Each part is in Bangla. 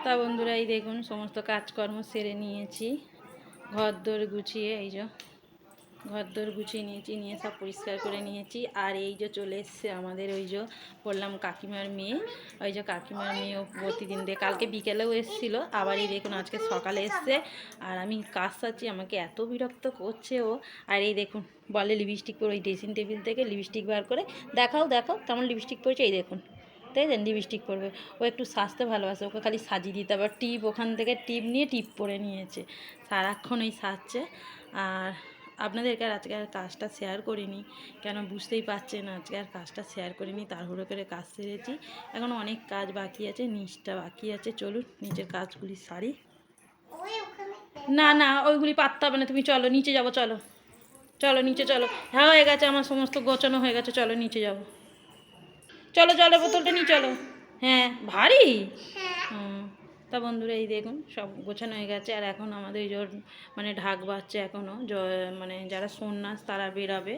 তা বন্ধুরা এই দেখুন সমস্ত কাজকর্ম সেরে নিয়েছি, ঘরদোর গুছিয়ে ঘরদোর গুছিয়ে নিয়েছি, নিয়ে সব পরিষ্কার করে নিয়েছি। আর এই যে চলে এসছে আমাদের ওই যে বললাম কাকিমার মেয়ে, ওই যে কাকিমার মেয়ে ও প্রতিদিন কালকে বিকেলেও এসেছিলো, আবার এই দেখুন আজকে সকালে এসছে। আর আমি কাজ সারছি, আমাকে এত বিরক্ত করছে ও। আর এই দেখুন বলে লিপস্টিক পরে, ওই ড্রেসিং টেবিল থেকে লিপস্টিক বার করে দেখাও দেখাও কেমন লিপস্টিক পরেছে, এই দেখুন তাই দেন লিপস্টিক পরবে। ও একটু সাজতে ভালোবাসে, ওকে খালি সাজিয়ে দিতে, আবার টিপ ওখান থেকে টিপ নিয়ে টিপ পরে নিয়েছে, সারাক্ষণ ওই সাজছে। আর আপনাদেরকে আর আজকে আর কাজটা শেয়ার করিনি, কেন বুঝতেই পারছেন আজকে আর কাজটা শেয়ার করিনি, তাড়াহুড়ো করে কাজ সেরেছি। এখন অনেক কাজ বাকি আছে, নিচটা বাকি আছে, চলুন নিচের কাজগুলি সারি। না না ওইগুলি পাততে হবে না, তুমি চলো নিচে যাবো, চলো চলো নিচে চলো। হ্যাঁ হয়ে গেছে, আমার সমস্ত গোছানো হয়ে গেছে, চলো নিচে যাবো, চলো জলের বোতলটা নিয়ে চলো। হ্যাঁ ভারী। হুম। তা বন্ধুরা এই দেখুন সব গোছানো হয়ে গেছে। আর এখন আমাদের ওই মানে ঢাক বাজছে এখনও, মানে যারা সন্ন্যাস তারা বেরাবে।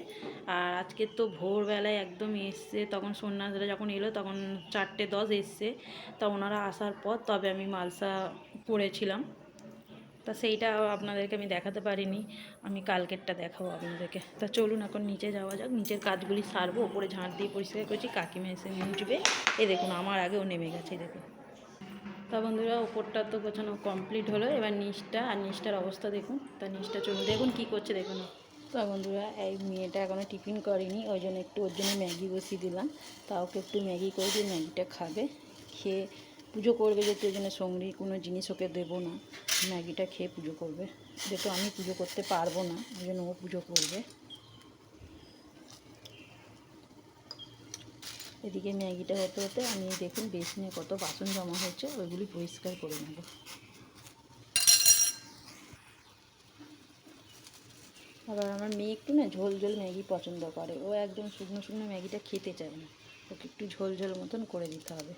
আর আজকে তো ভোরবেলায় একদম এসছে, তখন সন্ন্যাসরা যখন এলো তখন 4:10 এসছে। তা ওনারা আসার পর তবে আমি মালসা পড়েছিলাম, তা সেইটা আপনাদেরকে আমি দেখাতে পারিনি, আমি কালকেরটা দেখাবো আপনাদেরকে। তা চলুন এখন নিচে যাওয়া যাক, নিচের কাজগুলি সারবো। ওপরে ঝাঁট দিয়ে পরিষ্কার করছি, কাকিমা এসে মুছবে। এই দেখুন আমার আগেও নেমে গেছে, দেখুন। তা বন্ধুরা ওপরটা তো গোছানো কমপ্লিট হলো, এবার নিচটা, আর নিচটার অবস্থা দেখুন। তা নিচটা চলুন দেখুন কী করছে দেখুন। তা বন্ধুরা এই মেয়েটা এখনও টিফিন করেনি, ওই জন্য একটু ওর জন্য ম্যাগি বসিয়ে দিলাম। তা ওকে একটু ম্যাগি করে দিয়ে ম্যাগিটা খাবে, খেয়ে পুজো করবে, যেহেতু ওই জন্য সঙ্গে কোনো জিনিস ওকে দেবো না, ম্যাগিটা খেয়ে পুজো করবে। যেহেতু আমি পুজো করতে পারবো না ওই জন্য ও পুজো করবে। এদিকে ম্যাগিটা হতে হতে আমি দেখুন বেসিনে কত বাসন জমা হয়েছে, ওইগুলি পরিষ্কার করে নেব। আবার আমার মেয়ে একটু না ঝোল ঝোল ম্যাগি পছন্দ করে, ও একদম শুকনো শুকনো ম্যাগিটা খেতে চায় না, ওকে একটু ঝোল ঝোল মতন করে দিতে হবে।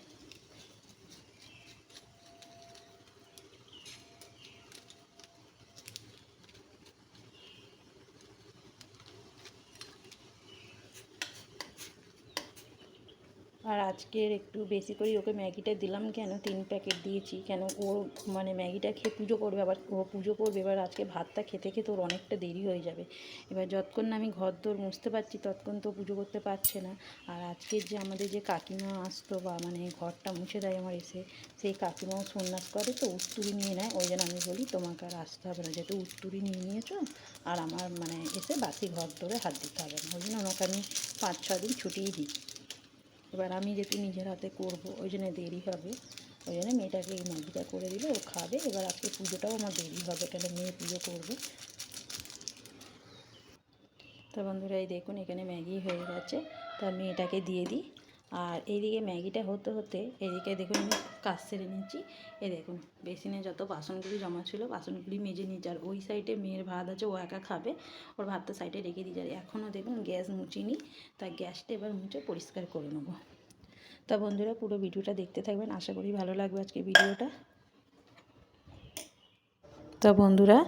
আর আজকের একটু বেশি করেই ওকে ম্যাগিটা দিলাম, কেন 3 প্যাকেট দিয়েছি, কেন ও মানে ম্যাগিটা খেয়ে পুজো করবে, আবার ও পুজো করবে। এবার আজকে ভাতটা খেতে খেতে ওর অনেকটা দেরি হয়ে যাবে, এবার যতক্ষণ না আমি ঘর দোর মুছতে পারছি ততক্ষণ তো পুজো করতে পারছে না। আর আজকের যে আমাদের যে কাকিমা আসতো, বা মানে ঘরটা মুছে দেয় আমার এসে, সেই কাকিমাও সন্ন্যাস করে তো উত্তুরি নিয়ে নেয়, ওই জন্য আমি বলি তোমাকে আর আসতে হবে না, যেহেতু উত্তুরি নিয়ে নিয়েছো, আর আমার মানে এসে বাসি ঘর দোরে হাত দিতে হবে না, ওই জন্য ওনাকে আমি 5-6 দিন ছুটিই দিই। এবার আমি যেহেতু নিজের হাতে করবো ওই জন্য দেরি হবে, ওই জন্য মেয়েটাকে এই ম্যাগিটা করে দিলে ও খাবে। এবার আজকে পুজোটাও আমার দেরি হবে, কেন মেয়ে পুজো করবে। তো বন্ধুরা এই দেখুন এখানে ম্যাগি হয়ে গেছে, তা মেয়েটাকে দিয়ে দিই। আর এইদিকে ম্যাগিটা হতে হতে এদিকে দেখুন আমি কাজ সেরে নিচ্ছি। এই দেখুন বেসিনে যত বাসনগুলি জমা ছিল বাসনগুলি মেজে নিচ্ছি। আর ওই সাইডে মেয়ের ভাত আছে, ও একা খাবে, ওর ভাতটা সাইডে রেখে দিই। আর এখনও দেখুন গ্যাস মুছিনি, তাই গ্যাসটা এবার মুছে পরিষ্কার করে নেবো। তা বন্ধুরা পুরো ভিডিওটা দেখতে থাকবেন, আশা করি ভালো লাগবে আজকে ভিডিওটা। তা বন্ধুরা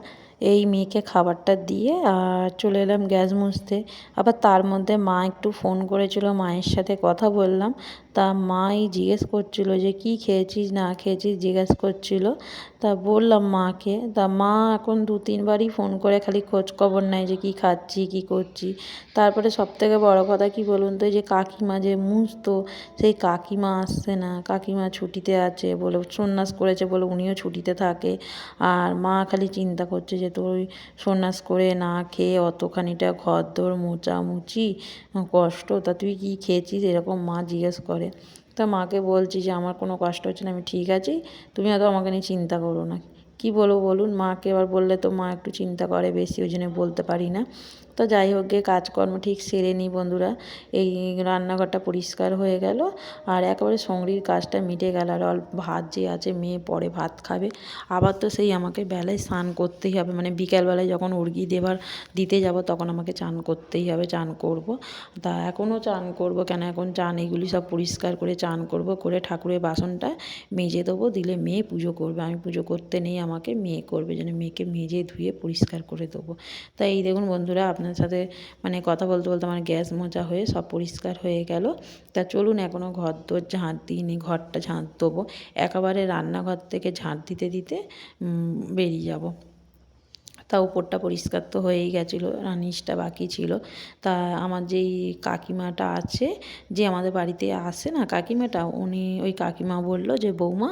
এই মেয়েকে খাবারটা দিয়ে আর চলে এলাম গ্যাস মুছতে। আবার তার মধ্যে মা একটু ফোন করেছিল, মায়ের সাথে কথা বললাম। তা মাই জিজ্ঞেস করছিল যে কি খেয়েছিস না খেয়েছিস জিজ্ঞেস করছিল। তা বললাম মাকে, তা মা এখন 2-3 বারই ফোন করে খালি খোঁজ খবর নেয় যে কি খাচ্ছি কি করছি। তারপরে সবথেকে বড় কথা কি বলুন তো, যে কাকিমা যে মুছতো সেই কাকিমা আসছে না, কাকিমা ছুটিতে আছে বলে, সন্ন্যাস করেছে বলে উনিও ছুটিতে থাকে। আর মা খালি চিন্তা করছে যে তোর ওই সন্ন্যাস করে না খেয়ে অতখানিটা ঘর দোর মোছামুছি কষ্ট, তা তুই কী খেয়েছিস এরকম মা জিজ্ঞেস করে। তা মাকে বলছি যে আমার কোনো কষ্ট হচ্ছে না, আমি ঠিক আছি, তুমি হয়তো আমাকে নিয়ে চিন্তা করো না। কী বলবো বলুন, মাকে এবার বললে তো মা একটু চিন্তা করে বেশি, ওই জন্য বলতে পারি না। তো যাই হোক গিয়ে কাজকর্ম ঠিক সেরে নিই বন্ধুরা। এই রান্নাঘরটা পরিষ্কার হয়ে গেল, আর একেবারে সঙ্গীর কাজটা মিটে গেল। আর অল্প ভাত যে আছে মেয়ে পরে ভাত খাবে, আবার তো সেই আমাকে বেলায় স্নান করতেই হবে, মানে বিকালবেলায় যখন উর্গি দিতে যাব তখন আমাকে চান করতেই হবে, চান করব। তা এখনও চান করব, কেন এখন চান এগুলি সব পরিষ্কার করে চান করব, করে ঠাকুরের বাসনটা মেজে দেবো, দিলে মেয়ে পুজো করবে, আমি পুজো করতে নেই, আমাকে মেয়ে করবে, যেন মেয়েকে মেজে ধুয়ে পরিষ্কার করে দেবো। তাই এই দেখুন বন্ধুরা আপনাদের আপনাদের সাথে মানে কথা বলতে বলতে আমার গ্যাস মোছা হয়ে সব পরিষ্কার হয়ে গেল। তা চলুন এখনও ঘর ঝাঁট দিইনি, ঘরটা ঝাঁট দেবো। একেবারে রান্নাঘর থেকে ঝাঁট দিতে দিতে বেরিয়ে যাব। তা উপরটা পরিষ্কার তো হয়েই গেছিলো, নিচটা বাকি ছিল। তা আমার যেই কাকিমাটা আছে, যে আমাদের বাড়িতে আসে না কাকিমাটা, ওই কাকিমা বলল যে বৌমা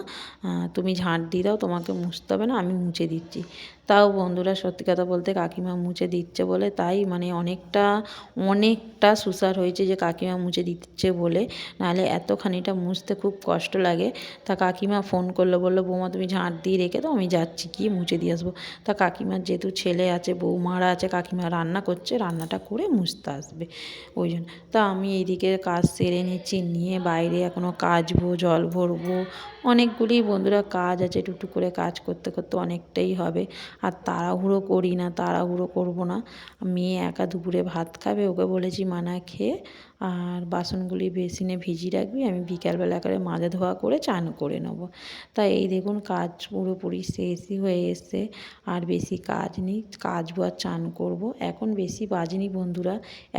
তুমি ঝাঁট দিয়ে দাও, তোমাকে মুছতে হবে না, আমি মুছে দিচ্ছি। তাও বন্ধুরা সত্যি কথা বলতে কাকিমা মুছে দিচ্ছে বলে তাই মানে অনেকটা সুসার হয়েছে যে কাকিমা মুছে দিচ্ছে বলে, নাহলে এতখানিটা মুছতে খুব কষ্ট লাগে। তা কাকিমা ফোন করলো, বললো বৌমা তুমি ঝাঁট দিয়ে রেখে দাও, আমি যাচ্ছি গিয়ে মুছে দিয়ে আসবো। তা কাকিমার যেহেতু ছেলে আছে, বৌমারা আছে, কাকিমা রান্না করছে, রান্নাটা করে মুছতে আসবে ওই জন্য। তা আমি এইদিকে কাজ সেরে নিচ্ছি, নিয়ে বাইরে এখনও কাচবো, জল ভরবো, অনেকগুলি বন্ধুরা কাজ আছে। টুকটুক করে কাজ করতে করতে অনেকটাই হবে। আর তাড়াহুড়ো করি না, তাড়াহুড়ো করবো না। মেয়ে একা দুপুরে ভাত খাবে, ওকে বলেছি মানা খেয়ে আর বাসনগুলি বেসিনে ভিজিয়ে রাখবি, আমি বিকালবেলা করে মাজা ধোয়া করে চান করে নেবো। তাই এই দেখুন কাজ পুরোপুরি শেষই হয়ে এসছে, আর বেশি কাজ নেই, কাচবো আর চান করব। এখন বেশি বাজেনি বন্ধুরা,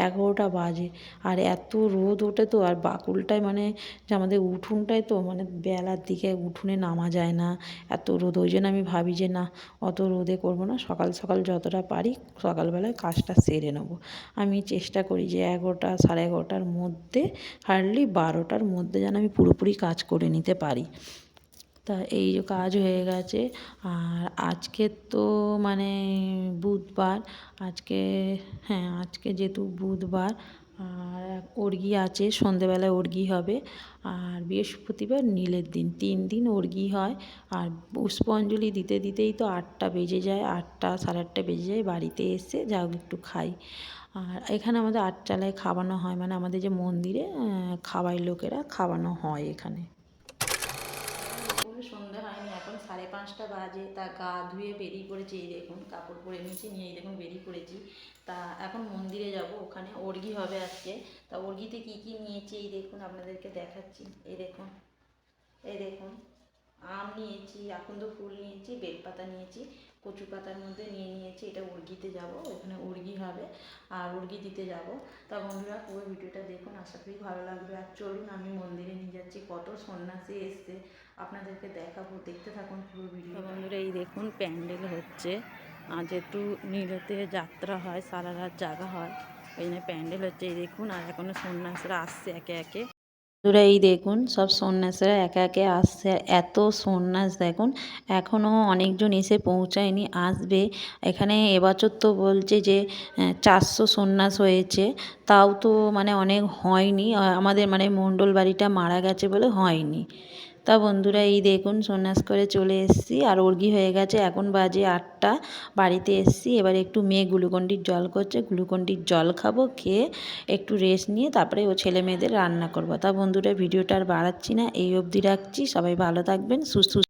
11টা বাজে। আর এত রোদ ওঠে তো, আর বাকুলটায় মানে যে আমাদের উঠোনটায় তো মানে বেলার দিকে উঠোনে নামা যায় না, এত রোদ। ওই জন্য আমি ভাবি যে না অত রোদে করব না, সকাল সকাল যতটা পারি সকালবেলায় কাজটা সেরে নেবো। আমি চেষ্টা করি যে 11টা 11:30টার মধ্যে, হার্ডলি 12টার মধ্যে যেন আমি পুরোপুরি কাজ করে নিতে পারি। তা এই যে কাজ হয়ে গেছে। আর আজকে তো মানে বুধবার, আজকে যেহেতু বুধবার, আর অর্ঘ্য আছে, সন্ধেবেলায় অর্ঘ্য হবে। আর বৃহস্পতিবার নীলের দিন, 3 দিন অর্ঘ্য হয়। আর পুষ্পাঞ্জলি দিতে দিতেই তো 8টা বেজে যায়, 8টা 8:30 বেজে যায়। বাড়িতে এসে যা একটু খাই। আর এখানে আমাদের আটচালায় খাওয়ানো হয়, মানে আমাদের যে মন্দিরে খাওয়াই লোকেরা, খাওয়ানো হয় এখানে। সন্ধ্যা হয়নি, এখন 5:30টা বাজে। তা গা ধুয়ে বেরিয়ে পড়েছি, এই দেখুন কাপড় পরে নিয়েছি, নিয়ে এই দেখুন বেরিয়ে পড়েছি। তা এখন মন্দিরে যাব, ওখানে অর্ঘ্য হবে আজকে। তা অর্ঘ্যতে কী কী নিয়েছি এই দেখুন, আপনাদেরকে দেখাচ্ছি। এই দেখুন আম নিয়েছি, আকন্দ ফুল নিয়েছি, বেলপাতা নিয়েছি, কচু পাতার মধ্যে নিয়েছি। এটা অর্ঘ্যতে যাব, ওখানে অর্ঘ্য হবে আর অর্ঘ্য দিতে যাব। তা বন্ধুরা পুরো ভিডিওটা দেখুন, আশা করি ভালো লাগবে। আর চলুন আমি মন্দিরে নিয়ে যাচ্ছি, কত সন্ন্যাসী এসছে আপনাদেরকে দেখাবো, দেখতে থাকুন পুরো ভিডিও। বন্ধুরা এই দেখুন প্যান্ডেল হচ্ছে, যেহেতু নীলতে যাত্রা হয়, সারা রাত জাগা হয়, ওই জন্য প্যান্ডেল হচ্ছে। এই দেখুন আর এখনও সন্ন্যাসীরা আসছে একে একে। বন্ধুরা এই দেখুন সব সন্ন্যাসীরা একে একে আসছে, এত সন্ন্যাস দেখুন, এখনও অনেকজন এসে পৌঁছায়নি, আসবে। এখানে এবছর তো বলছে যে 400 সন্ন্যাস হয়েছে, তাও তো মানে অনেক হয়নি, আমাদের মানে মণ্ডল বাড়িটা মারা গেছে বলে হয়নি। তা বন্ধুরা এই দেখুন সন্ন্যাস করে চলে এসেছি, আর অর্ঘ্য হয়ে গেছে, এখন বাজে 8টা। বাড়িতে এসেছি, এবার একটু মেয়ে গ্লুকন্ডির জল করছে, গ্লুকন্ডির জল খাবো, খেয়ে একটু রেস্ট নিয়ে তারপরে ও ছেলে মেয়েদের রান্না করবো। তা বন্ধুরা ভিডিওটা আর বাড়াচ্ছি না, এই অবধি রাখছি। সবাই ভালো থাকবেন, সুস্থ